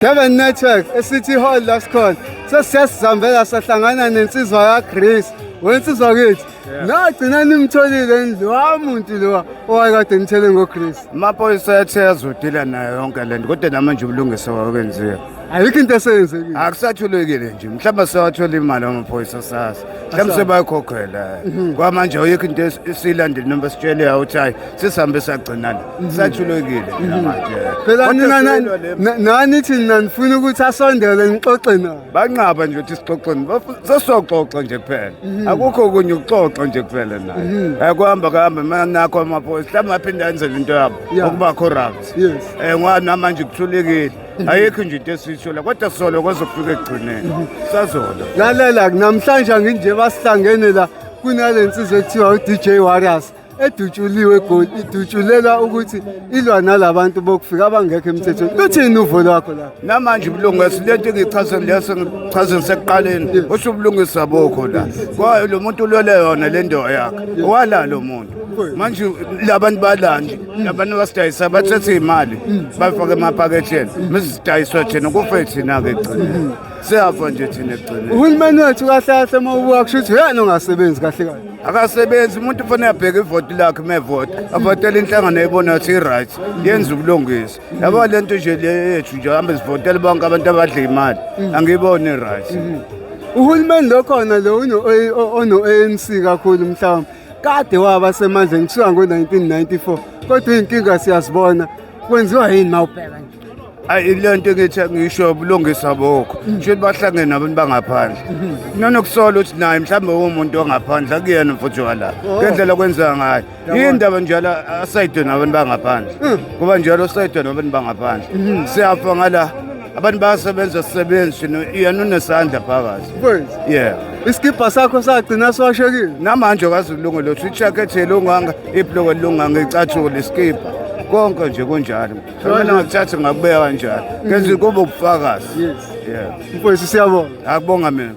Devon Network eCity Hall la sikhona sesiyasizambela sahlangana nensizwa yaGrace wensizwa kithi nagcina nimtholile lo muntu lo owakade ngithele ngoGrace Amaphoyisa ethe azodila nayo yonke lento kodwa namanje ubulungisa wakwenziwa ayikho into esenzekile akusathulekile nje mhlawumbe sewathola imali amaphoyisa sasa mhlawumbe sebayikhokhela kwamanje ayikho into esilandile noma sitshele ukuthi hayi sisihambe sagcinana sathulekile manje phela nina nanithi nanifuna ukuthi asondele nixoxe naye banqaba nje ukuthi sixoxeni sesoxoxa nje kuphela akukho okunye ukuxoxa nje kuphela naye kuhamba manakho amaphoyisa mhlawumbe aphinde enzele into yabo ukuba corrupt ngwana manje kuthulekile ayikho nje into esithola kodwa solo kwazofika ekugcineni sazola lalela namhlanje nginje basihlangene la kunalensizwe ekuthiwa uDJ Warriors edutshuliwe egoli idutshulela ukuthi ilwa nalabantu bokufika abangekho emthethweni luthini uvo lwakho la namanje ubulungisa lento engichaza leso ngichaza ngisekuqaleni usho ubulungisa bokho la kwayo lo muntu ulole yona lento yakhe wala lo muntu manje labantu balandi labantu basidayisa bathethe imali bafake emapaketheni mizidayiswa thina kufe thina ke egcineni siyafa nje thina egcineni uhulumeni wethu kahle kahle uma ubuka kusho ukuthi yena ongasebenzi kahle kahle akasebenzi umuntu kufanele abheke ivoti lakhe mevota avotela inhlangano ebona ukuthi i-right yenza ubulungisa yabo lento nje lethu nje hambe sivotele bonke abantu abadla imali angiyiboni i-right uhulumeni lokhona lo ono-ANC kakhulu mhlawumbe kade waba semandleni kusuka ngo-1994 kodwa iy'nkinga siyazibona kwenziwa yini mawubheka nje ayi lento ngithi ngisho ubulungisa bokho nje bahlangene nabantu bangaphandle nanokusola ukuthi naye mhlawumbe umuntu ongaphandle akuyena mfuthu wala ngendlela kwenziwa ngayo indaba njalo asayidwe nabantu bangaphandle kuba njalo asayidwe nabantu bangaphandle siyafa ngala abantu bayasebenza sisebenzi yena unesandla phakathi isikibha sakho sagcina siwashekile namanje akazi ulungu lothu ijacket elunganga ibhloko elunganga icathulo isikibha konke nje kunjalo mina ngakuthatha ngakubeka kanjalo ngenza kube ubufakazi mfowethu siyabonga akubonga mina